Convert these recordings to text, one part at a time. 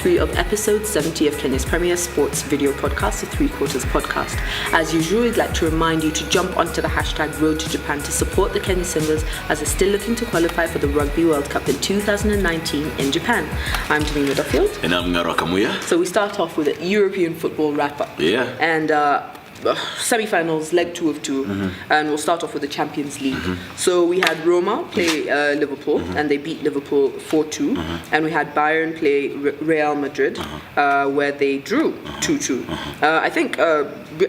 3 of episode 70 of Kenya's premier sports video podcast, the 3 Quarters podcast. As usual, we'd like to remind you to jump onto the hashtag Road to Japan to support the Kenya Singers as they're still looking to qualify for the Rugby World Cup in 2019 in Japan. I'm Tamina Duffield. And I'm Ngaro Kamuya. So we start off with a European football wrap-up. Yeah. And semi-finals, leg 2 of 2, and we'll start off with the Champions League. So we had Roma play Liverpool, and they beat Liverpool 4-2, and we had Bayern play Real Madrid, where they drew 2-2. I think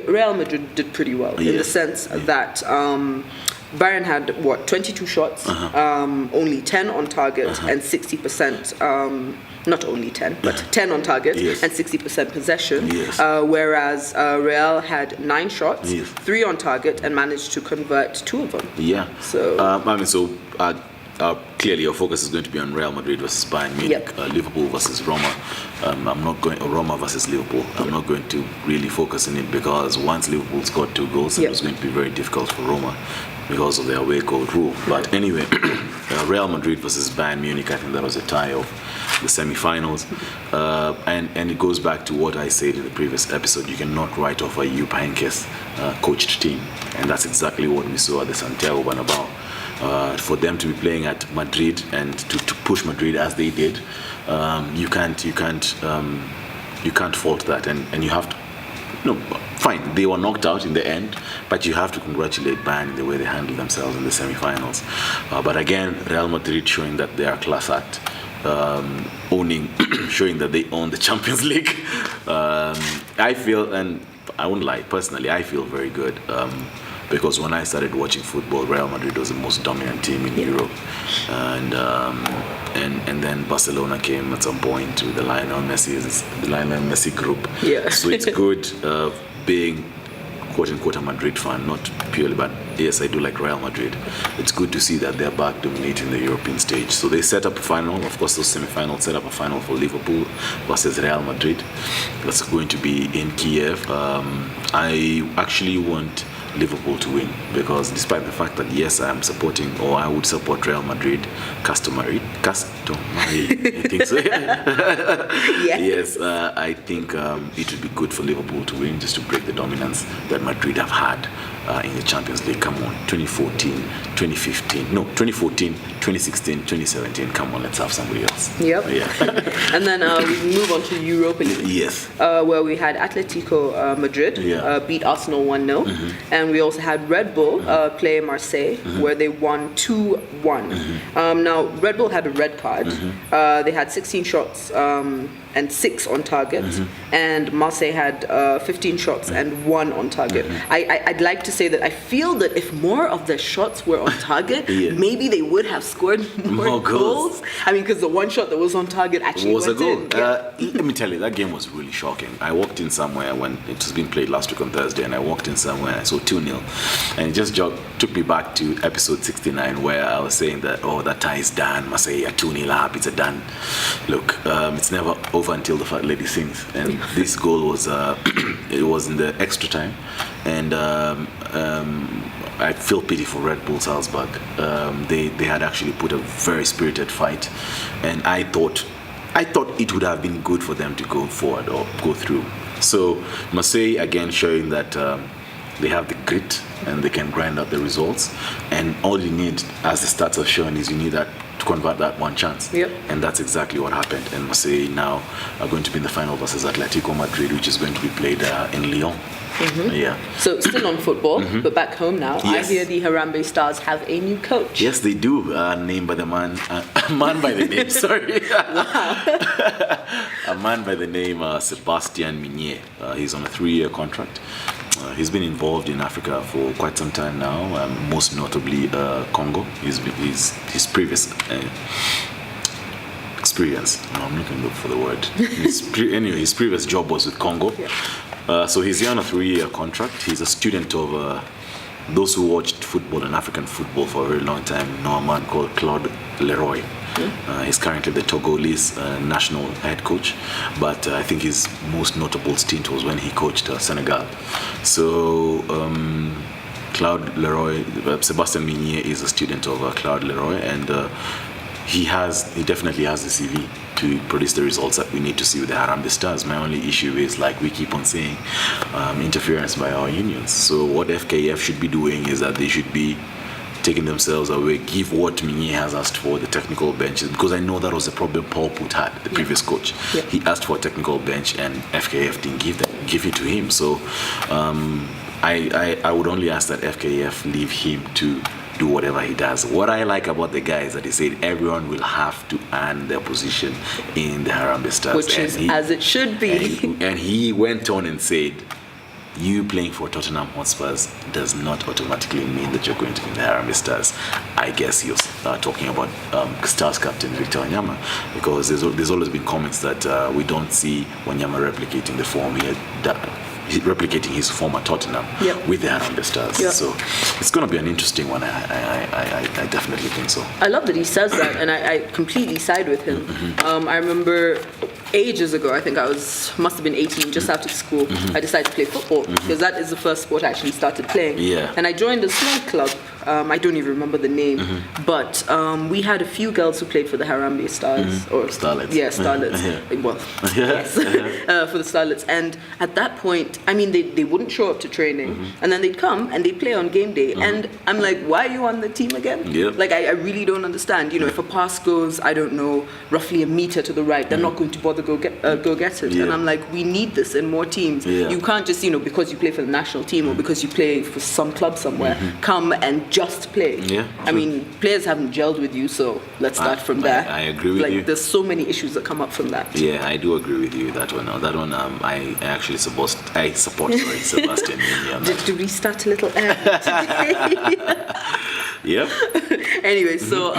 Real Madrid did pretty well in the sense that Bayern had 22 shots, only 10 on target, and 60%. Not only 10, but 10 on target and 60% possession. Whereas Real had 9 shots, 3 on target, and managed to convert 2 of them. Yeah. So clearly your focus is going to be on Real Madrid versus Bayern Munich, Liverpool versus Roma. I'm not going Roma versus Liverpool. I'm not going to really focus on it because once Liverpool scored 2 goals, it was going to be very difficult for Roma because of their away goal rule. But anyway, Real Madrid versus Bayern Munich, I think that was a tie of the semi-finals, and it goes back to what I said in the previous episode. You cannot write off a Jupp Heynckes coached team, and that's exactly what we saw at the Santiago Bernabeu. For them to be playing at Madrid and to push Madrid as they did, you can't fault that, and you have to. No, fine, they were knocked out in the end, but you have to congratulate Bayern in the way they handled themselves in the semi-finals. But again, Real Madrid showing that they are class act. Showing that they own the Champions League. I feel, and I won't lie, personally, I feel very good because when I started watching football, Real Madrid was the most dominant team in Europe, and then Barcelona came at some point to the Lionel Messi group. So it's good being quote-unquote a Madrid fan, not purely, but yes, I do like Real Madrid. It's good to see that they're back dominating the European stage. So they set up a final, of course those semi-finals set up a final for Liverpool versus Real Madrid. That's going to be in Kiev. I actually want Liverpool to win because despite the fact that yes, I am supporting, or I would support Real Madrid customary, I think so. Yes, I think it would be good for Liverpool to win just to break the dominance that Madrid have had in the Champions League. Come on, 2014, 2016, 2017. Come on, let's have somebody else. Yep. Yeah. And then we move on to Europa League. Yes. Where we had Atletico Madrid beat Arsenal 1-0. And we also had Red Bull play Marseille, where they won 2-1. Now, Red Bull had a red card. They had 16 shots and 6 on target, and Marseille had 15 shots and 1 on target. I'd like to say that I feel that if more of their shots were on target, maybe they would have scored more goals. I mean, because the one shot that was on target actually was went a goal. in. Let me tell you, that game was really shocking. I walked in somewhere when it was being played last week on Thursday, and I walked in somewhere and I saw 2-0, and it just took me back to episode 69 where I was saying that that tie is done. Marseille are 2-0 up. It's a done. Look, it's never over until the fat lady sings, and this goal was it was in the extra time, and I feel pity for Red Bull Salzburg. They had actually put a very spirited fight, and I thought it would have been good for them to go forward or go through. So Marseille again showing that they have the grit and they can grind out the results, and all you need, as the stats have shown, is you need that to convert that one chance. And that's exactly what happened. And Marseille now are going to be in the final versus Atletico Madrid, which is going to be played in Lyon. So still on football, but back home now. I hear the Harambee Stars have a new coach. Yes, they do. Named by the man by the name. Sorry. A man by the name Sebastian Migné. He's on a 3-year contract. He's been involved in Africa for quite some time now, most notably Congo. His previous experience. No, I'm not going to look for the word. His previous job was with Congo. So he's here on a 3-year contract. He's a student of those who watched football and African football for a very long time know a man called Claude Leroy. He's currently the Togolese national head coach, but I think his most notable stint was when he coached Senegal. So Claude Leroy, Sebastian Migné is a student of Claude Leroy, and he definitely has the CV to produce the results that we need to see with the Harambee Stars. My only issue is, like we keep on saying, interference by our unions. So what FKF should be doing is that they should be taking themselves away, give what Minye has asked for, the technical benches, because I know that was the problem Paul Put had, the previous coach. Yeah. He asked for a technical bench and FKF didn't give it to him. So I would only ask that FKF leave him to do whatever he does. What I like about the guy is that he said everyone will have to earn their position in the Harambee Stars. Which is as it should be. And he went on and said, you playing for Tottenham Hotspurs does not automatically mean that you're going to be in the Harambee Stars. I guess he was talking about Stars captain Victor Wanyama, because there's always been comments that we don't see Wanyama replicating the form he had replicating his form at Tottenham with the Harambee Stars. Yep. So it's going to be an interesting one. I definitely think so. I love that he says that, and I completely side with him. I remember ages ago, I think must have been 18, just after school, I decided to play football, because that is the first sport I actually started playing. Yeah. And I joined a small club. I don't even remember the name, but we had a few girls who played for the Harambee Stars or Starlets. Yeah, Starlets. Well, yes, for the Starlets. And at that point, I mean, they wouldn't show up to training, and then they'd come and they'd play on game day, and I'm like, why are you on the team again? Yep. Like, I really don't understand. You know, if a pass goes, I don't know, roughly a meter to the right, they're not going to bother go get it. And I'm like, we need this in more teams. You can't just, because you play for the national team or because you play for some club somewhere, come and just play. I mean, players haven't gelled with you, so let's start from there. I agree with you. There's so many issues that come up from that. Yeah, I do agree with you that one. I actually support Sebastian. Did we start a little early today? Yep. Anyway, so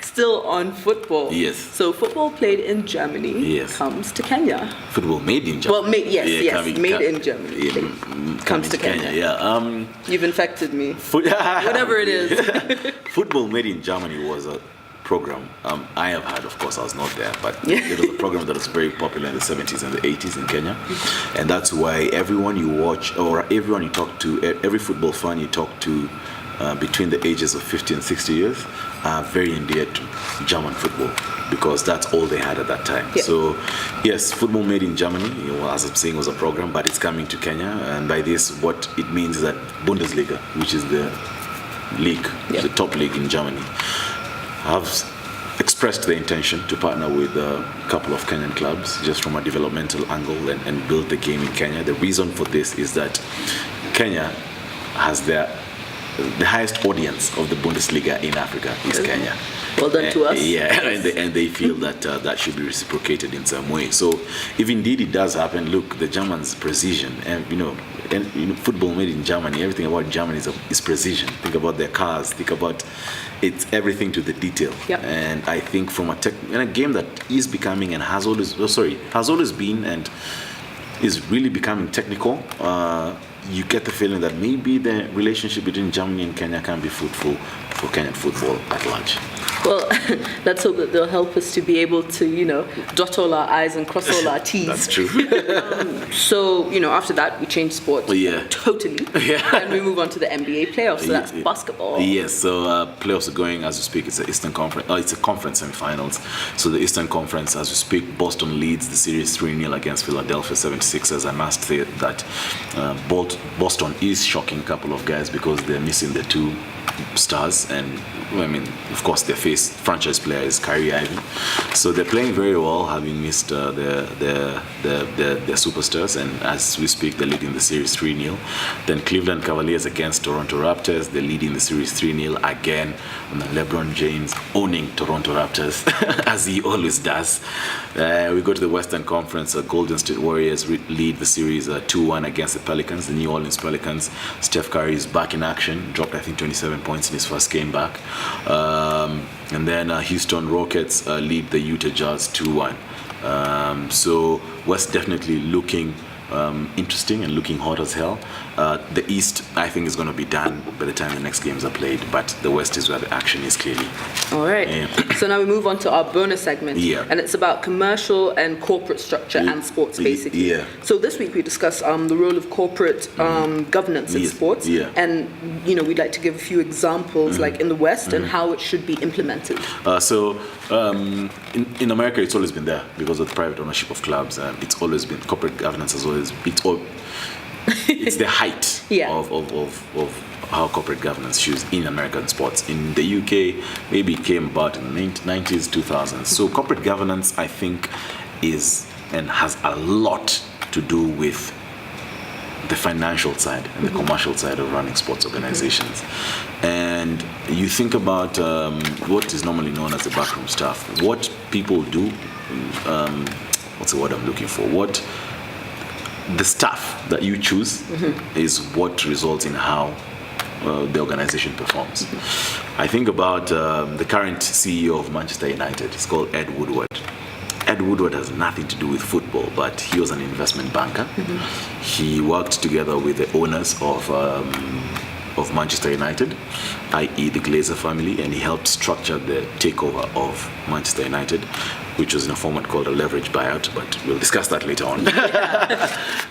still on football. Yes. So football played in Germany comes to Kenya. Football made in Germany. Well, made in Germany. Comes to Kenya. Yeah. You've infected me. Whatever it is. Football made in Germany was a program I have had. Of course, I was not there, but it was a program that was very popular in the 70s and the 80s in Kenya, and that's why everyone you watch or everyone you talk to, every football fan you talk to between the ages of 50 and 60 years are very endeared to German football, because that's all they had at that time. So yes, football made in Germany, as I'm saying, was a program, but it's coming to Kenya, and by this what it means is that Bundesliga, which is the league, the top league in Germany, have expressed their intention to partner with a couple of Kenyan clubs just from a developmental angle and build the game in Kenya. The reason for this is that Kenya has the highest audience of the Bundesliga in Africa is Kenya. Well done to us. Yeah, and they feel that that should be reciprocated in some way. So if indeed it does happen, look, the Germans' precision, and football made in Germany, everything about Germany is precision. Think about their cars, think about it's everything to the detail. And I think from a game that is becoming and has always been and is really becoming technical, you get the feeling that maybe the relationship between Germany and Kenya can be fruitful for Kenyan football at large. Well, let's hope that they'll help us to be able to, dot all our I's and cross all our T's. That's true. So, after that, we change sport. Totally. And we move on to the N.B.A. playoffs, so that's basketball. Yes, so playoffs are going as we speak. It's the Eastern Conference. It's a conference semifinals. So the Eastern Conference, as we speak, Boston leads the series 3-0 against Philadelphia 76ers. I must say that Boston is shocking a couple of guys because they're missing the two stars, and of course their franchise player is Kyrie Irving, so they're playing very well, having missed their superstars, and as we speak they're leading the series 3-0. Then Cleveland Cavaliers against Toronto Raptors, they're leading the series 3-0 again, and then LeBron James owning Toronto Raptors as he always does. We go to the Western Conference. Golden State Warriors lead the series 2-1 against the Pelicans, the New Orleans Pelicans. Steph Curry is back in action, dropped I think 27 points in his first game back. And then Houston Rockets lead the Utah Jazz 2-1. So West definitely looking interesting and looking hot as hell. The East, I think, is going to be done by the time the next games are played, but the West is where the action is clearly. All right. So now we move on to our bonus segment. Yeah. And it's about commercial and corporate structure and sports, basically. Yeah. So this week we discuss the role of corporate governance in sports. Yeah. And, we'd like to give a few examples, like in the West, and how it should be implemented. In America, it's always been there because of the private ownership of clubs. It's always been corporate governance has always it's the height of how corporate governance shoes in American sports. In the UK, maybe it came about in the 90s, 2000s. So corporate governance, I think, is and has a lot to do with the financial side and the commercial side of running sports organizations. And you think about what is normally known as the backroom staff. What people do, what's the word I'm looking for? The staff that you choose is what results in how the organization performs. I think about the current CEO of Manchester United. He's called Ed Woodward. Ed Woodward has nothing to do with football, but he was an investment banker. He worked together with the owners of Manchester United, i.e. the Glazer family, and he helped structure the takeover of Manchester United, which was in a format called a leverage buyout, but we'll discuss that later on,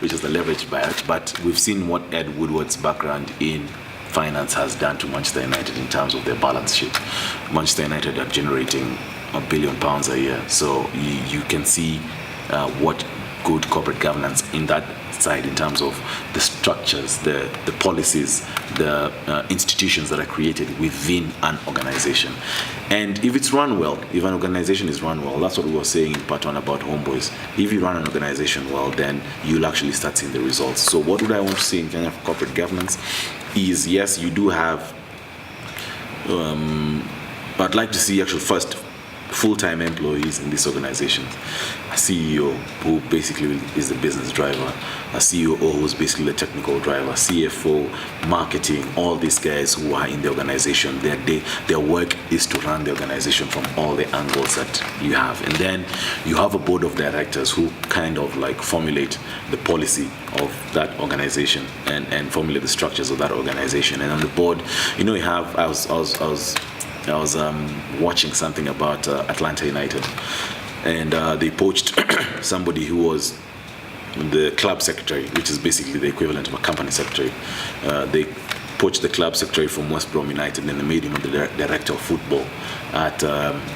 which is the leverage buyout. But we've seen what Ed Woodward's background in finance has done to Manchester United in terms of their balance sheet. Manchester United are generating £1 billion a year, so you can see what good corporate governance in that side in terms of the structures, the policies, the institutions that are created within an organization. And if it's run well, if an organization is run well, that's what we were saying in part one about Homeboys. If you run an organization well, then you'll actually start seeing the results. So what would I want to see in terms of corporate governance is, yes, you do have, I'd like to see actually first full-time employees in these organizations. A CEO who basically is the business driver, a COO who's basically the technical driver, CFO, marketing, all these guys who are in the organization. Their work is to run the organization from all the angles that you have. And then you have a board of directors who kind of like formulate the policy of that organization and formulate the structures of that organization. And on the board, you have, I was watching something about Atlanta United, and they poached somebody who was the club secretary, which is basically the equivalent of a company secretary. They poached the club secretary from West Brom United, and they made him the director of football at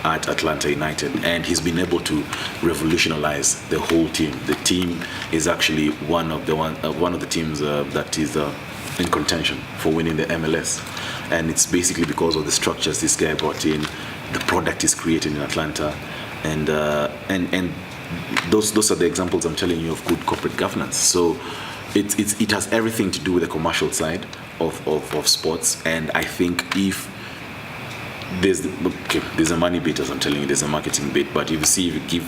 Atlanta United, and he's been able to revolutionize the whole team. The team is actually one of the teams that is in contention for winning the MLS. And it's basically because of the structures this guy brought in, the product is created in Atlanta, and those are the examples I'm telling you of good corporate governance. So it has everything to do with the commercial side of sports, and I think if there's a money bit, as I'm telling you, there's a marketing bit, but if you give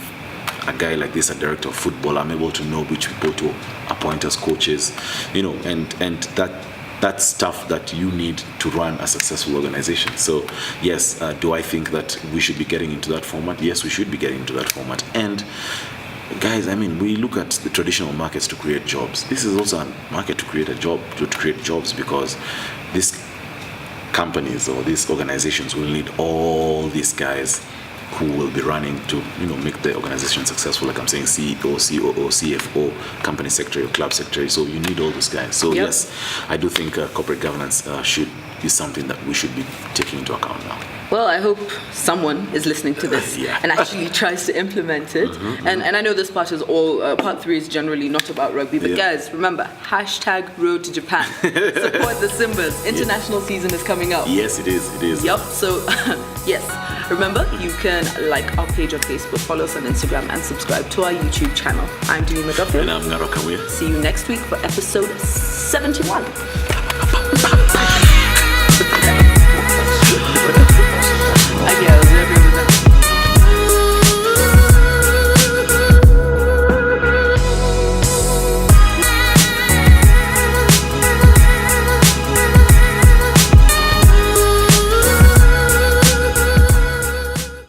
a guy like this a director of football, I'm able to know which people to appoint as coaches, and that's stuff that you need to run a successful organization. So yes, do I think that we should be getting into that format? Yes, we should be getting into that format. And guys, we look at the traditional markets to create jobs. This is also a market to create jobs, because these companies or these organizations will need all these guys who will be running to make the organization successful, like I'm saying, CEO, COO, CFO, company secretary, or club secretary. So you need all those guys. So yes, I do think corporate governance should be something that we should be taking into account now. Well, I hope someone is listening to this and actually tries to implement it. And I know this part is all, part 3 is generally not about rugby, but guys, remember, #Road to Japan. Support the Simbas. International season is coming up. Yes, it is. Yep, so yes. Remember, you can like our page on Facebook, follow us on Instagram, and subscribe to our YouTube channel. I'm Denima Duffield. And I'm Ngaro Kamwe. See you next week for episode 71. Adios.